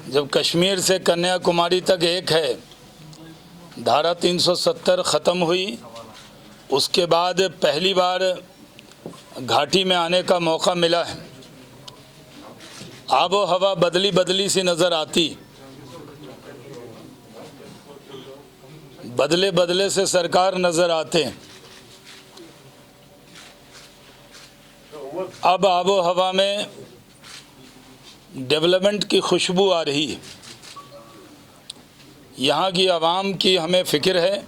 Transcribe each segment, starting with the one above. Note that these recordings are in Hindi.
जब कश्मीर से कन्याकुमारी तक एक है, धारा 370 ख़त्म हुई, उसके बाद पहली बार घाटी में आने का मौका मिला है। आबो हवा बदली बदली सी नज़र आती, बदले बदले से सरकार नज़र आते। अब आबो हवा में डेवलपमेंट की खुशबू आ रही है। यहाँ की आवाम की हमें फ़िक्र है।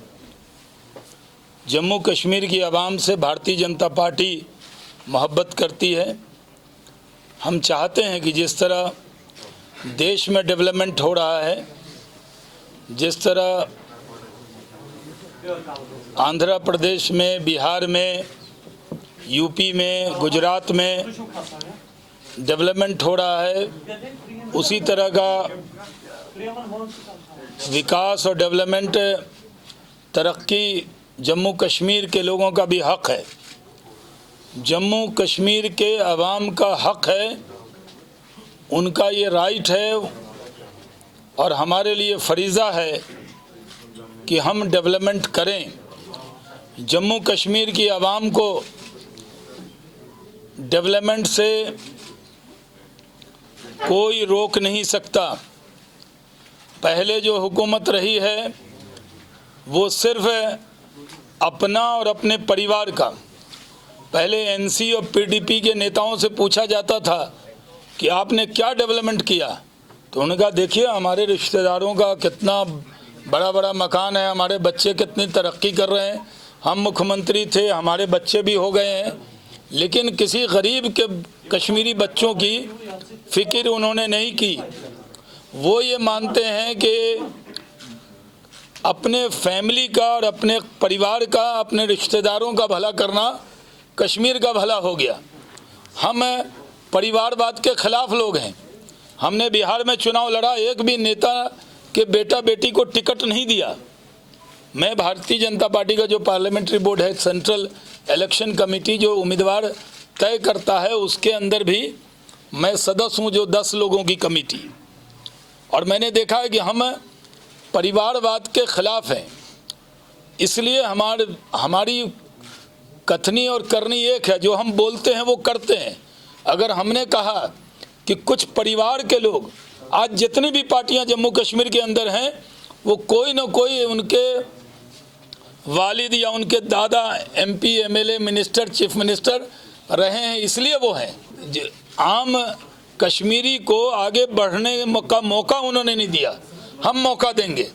जम्मू कश्मीर की आवाम से भारतीय जनता पार्टी मोहब्बत करती है। हम चाहते हैं कि जिस तरह देश में डेवलपमेंट हो रहा है, जिस तरह आंध्र प्रदेश में, बिहार में, यूपी में, गुजरात में डेवलपमेंट हो रहा है, उसी तरह का विकास और डेवलपमेंट, तरक्की जम्मू कश्मीर के लोगों का भी हक है। जम्मू कश्मीर के अवाम का हक है, उनका ये राइट है और हमारे लिए फरीज़ा है कि हम डेवलपमेंट करें। जम्मू कश्मीर की आवाम को डेवलपमेंट से कोई रोक नहीं सकता। पहले जो हुकूमत रही है वो सिर्फ अपना और अपने परिवार का। पहले एनसी और पीडीपी के नेताओं से पूछा जाता था कि आपने क्या डेवलपमेंट किया, तो उन्होंने कहा देखिए हमारे रिश्तेदारों का कितना बड़ा बड़ा मकान है, हमारे बच्चे कितनी तरक्की कर रहे हैं, हम मुख्यमंत्री थे, हमारे बच्चे भी हो गए हैं। लेकिन किसी गरीब के कश्मीरी बच्चों की फ़िक्र उन्होंने नहीं की। वो ये मानते हैं कि अपने फैमिली का और अपने परिवार का, अपने रिश्तेदारों का भला करना कश्मीर का भला हो गया। हम परिवारवाद के ख़िलाफ़ लोग हैं। हमने बिहार में चुनाव लड़ा, एक भी नेता के बेटा बेटी को टिकट नहीं दिया। मैं भारतीय जनता पार्टी का जो पार्लियामेंट्री बोर्ड है, सेंट्रल इलेक्शन कमेटी जो उम्मीदवार तय करता है, उसके अंदर भी मैं सदस्य हूँ, जो 10 लोगों की कमेटी। और मैंने देखा है कि हम परिवारवाद के ख़िलाफ़ हैं। इसलिए हमारी कथनी और करनी एक है। जो हम बोलते हैं वो करते हैं। अगर हमने कहा कि कुछ परिवार के लोग, आज जितनी भी पार्टियां जम्मू कश्मीर के अंदर हैं, वो कोई ना कोई उनके वालिद या उनके दादा MP, MLA, minister, chief minister रहे हैं, इसलिए वो हैं। आम कश्मीरी को आगे बढ़ने का मौका उन्होंने नहीं दिया। हम मौका देंगे।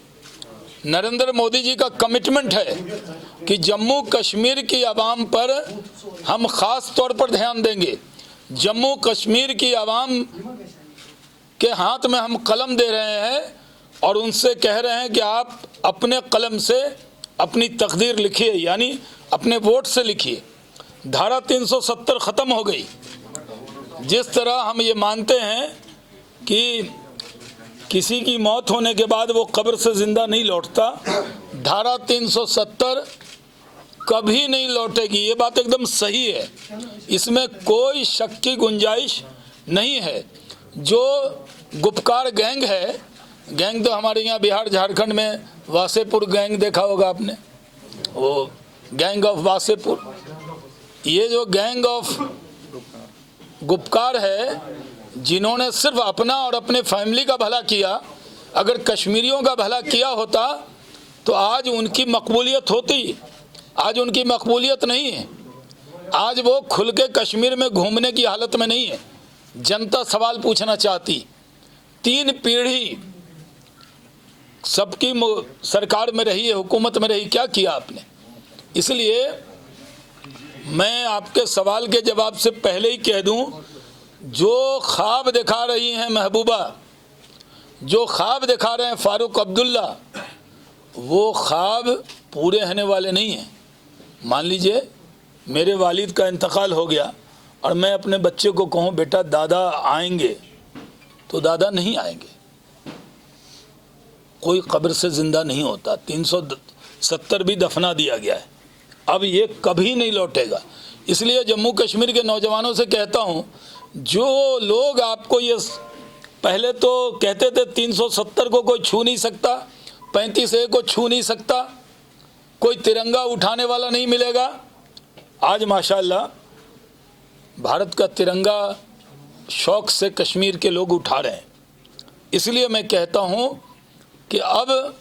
नरेंद्र मोदी जी का कमिटमेंट है कि जम्मू कश्मीर की आवाम पर हम ख़ास तौर पर ध्यान देंगे। जम्मू कश्मीर की आवाम के हाथ में हम कलम दे रहे हैं और उनसे कह रहे हैं कि आप अपने कलम से अपनी तकदीर लिखिए, यानी अपने वोट से लिखिए। धारा 370 ख़त्म हो गई। जिस तरह हम ये मानते हैं कि किसी की मौत होने के बाद वो कब्र से ज़िंदा नहीं लौटता, धारा 370 कभी नहीं लौटेगी। ये बात एकदम सही है, इसमें कोई शक की गुंजाइश नहीं है। जो गुपकार गैंग है, गैंग तो हमारे यहाँ बिहार झारखंड में वासेपुर गैंग देखा होगा आपने, वो गैंग ऑफ वासेपुर। ये जो गैंग ऑफ गुपकार है, जिन्होंने सिर्फ अपना और अपने फैमिली का भला किया, अगर कश्मीरियों का भला किया होता तो आज उनकी मकबूलियत होती। आज उनकी मकबूलियत नहीं है। आज वो खुल के कश्मीर में घूमने की हालत में नहीं है। जनता सवाल पूछना चाहती। 3 पीढ़ी सबकी सरकार में रही है, हुकूमत में रही, क्या किया आपने? इसलिए मैं आपके सवाल के जवाब से पहले ही कह दूं, जो ख्वाब दिखा रही हैं महबूबा, जो ख्वाब दिखा रहे हैं फारूक अब्दुल्ला, वो ख्वाब पूरे होने वाले नहीं हैं। मान लीजिए मेरे वालिद का इंतकाल हो गया और मैं अपने बच्चे को कहूँ बेटा दादा आएंगे, तो दादा नहीं आएंगे। कोई कब्र से ज़िंदा नहीं होता। 370 भी दफना दिया गया है। अब ये कभी नहीं लौटेगा। इसलिए जम्मू कश्मीर के नौजवानों से कहता हूँ, जो लोग आपको ये पहले तो कहते थे 370 को कोई छू नहीं सकता, 35A को छू नहीं सकता, कोई तिरंगा उठाने वाला नहीं मिलेगा। आज माशाअल्लाह भारत का तिरंगा शौक से कश्मीर के लोग उठा रहे हैं। इसलिए मैं कहता हूं कि अब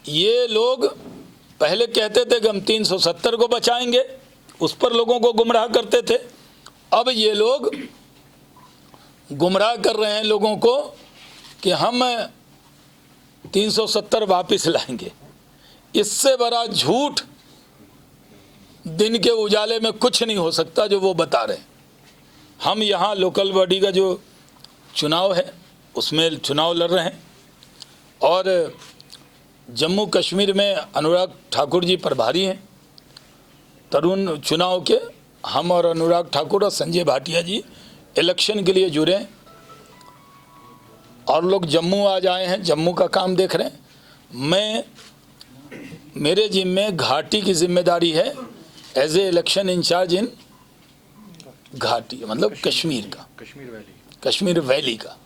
ये लोग पहले कहते थे कि हम 370 को बचाएंगे, उस पर लोगों को गुमराह करते थे। अब ये लोग गुमराह कर रहे हैं लोगों को कि हम 370 वापस लाएंगे। इससे बड़ा झूठ दिन के उजाले में कुछ नहीं हो सकता जो वो बता रहे हैं। हम यहाँ लोकल बॉडी का जो चुनाव है उसमें चुनाव लड़ रहे हैं और जम्मू कश्मीर में अनुराग ठाकुर जी प्रभारी हैं तरुण चुनाव के। हम और अनुराग ठाकुर और संजय भाटिया जी इलेक्शन के लिए जुड़े हैं और लोग जम्मू आज आए हैं, जम्मू का काम देख रहे हैं। मेरे जिम्मे घाटी की जिम्मेदारी है एज ए इलेक्शन इंचार्ज इन घाटी, मतलब कश्मीर वैली का।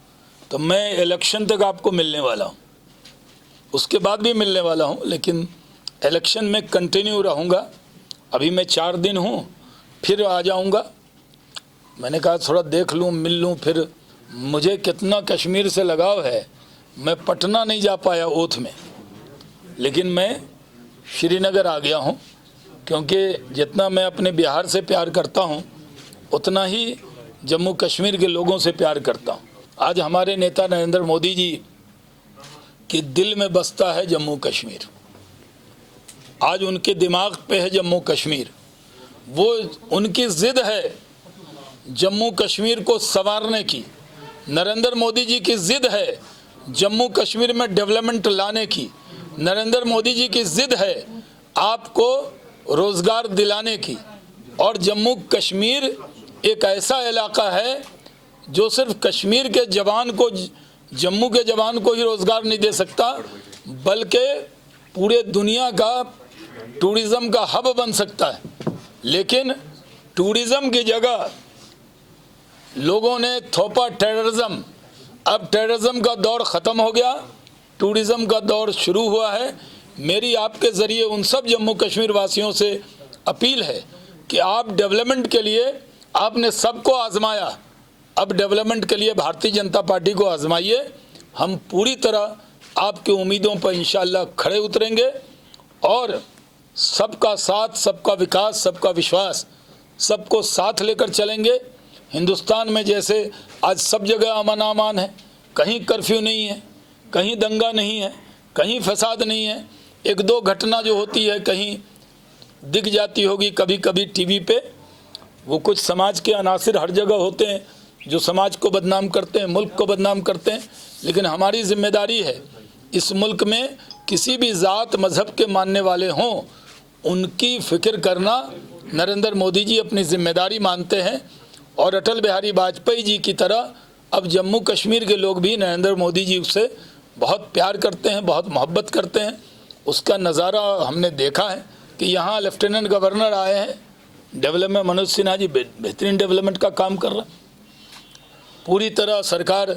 तो मैं इलेक्शन तक आपको मिलने वाला हूँ, उसके बाद भी मिलने वाला हूँ, लेकिन इलेक्शन में कंटिन्यू रहूँगा। अभी मैं 4 दिन हूँ, फिर आ जाऊँगा। मैंने कहा थोड़ा देख लूँ, मिल लूँ। फिर मुझे कितना कश्मीर से लगाव है, मैं पटना नहीं जा पाया ओथ में, लेकिन मैं श्रीनगर आ गया हूँ, क्योंकि जितना मैं अपने बिहार से प्यार करता हूँ उतना ही जम्मू कश्मीर के लोगों से प्यार करता हूँ। आज हमारे नेता नरेंद्र मोदी जी के दिल में बसता है जम्मू कश्मीर। आज उनके दिमाग पे है जम्मू कश्मीर। वो उनकी जिद है जम्मू कश्मीर को संवारने की। नरेंद्र मोदी जी की जिद है जम्मू कश्मीर में डेवलपमेंट लाने की। नरेंद्र मोदी जी की जिद है आपको रोजगार दिलाने की। और जम्मू कश्मीर एक ऐसा इलाका है जो सिर्फ कश्मीर के जवान को, जम्मू के जवान को ही रोजगार नहीं दे सकता, बल्कि पूरे दुनिया का टूरिज्म का हब बन सकता है। लेकिन टूरिज्म की जगह लोगों ने थोपा टेररिज्म। अब टेररिज्म का दौर ख़त्म हो गया, टूरिज्म का दौर शुरू हुआ है। मेरी आपके ज़रिए उन सब जम्मू कश्मीर वासियों से अपील है कि आप डेवलपमेंट के लिए, आपने सबको आजमाया, अब डेवलपमेंट के लिए भारतीय जनता पार्टी को आजमाइए। हम पूरी तरह आपकी उम्मीदों पर इंशाअल्लाह खड़े उतरेंगे और सबका साथ, सबका विकास, सबका विश्वास, सबको साथ लेकर चलेंगे। हिंदुस्तान में जैसे आज सब जगह अमन अमान है, कहीं कर्फ्यू नहीं है, कहीं दंगा नहीं है, कहीं फसाद नहीं है। 1-2 घटना जो होती है कहीं दिख जाती होगी कभी कभी टीवी पे, वो कुछ समाज के अनासिर हर जगह होते हैं जो समाज को बदनाम करते हैं, मुल्क को बदनाम करते हैं। लेकिन हमारी जिम्मेदारी है इस मुल्क में किसी भी ज़ात मज़हब के मानने वाले हों, उनकी फ़िक्र करना नरेंद्र मोदी जी अपनी जिम्मेदारी मानते हैं। और अटल बिहारी वाजपेयी जी की तरह अब जम्मू कश्मीर के लोग भी नरेंद्र मोदी जी से बहुत प्यार करते हैं, बहुत मोहब्बत करते हैं। उसका नज़ारा हमने देखा है कि यहाँ लेफ्टिनेंट गवर्नर आए हैं, डेवलपमेंट मनोज सिन्हा जी बेहतरीन डेवलपमेंट का काम कर रहे हैं। पूरी तरह सरकार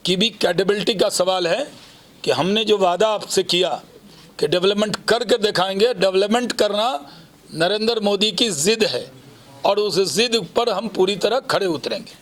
की भी कैपेबिलिटी का सवाल है कि हमने जो वादा आपसे किया कि डेवलपमेंट करके दिखाएंगे, डेवलपमेंट करना नरेंद्र मोदी की जिद है और उस जिद पर हम पूरी तरह खड़े उतरेंगे।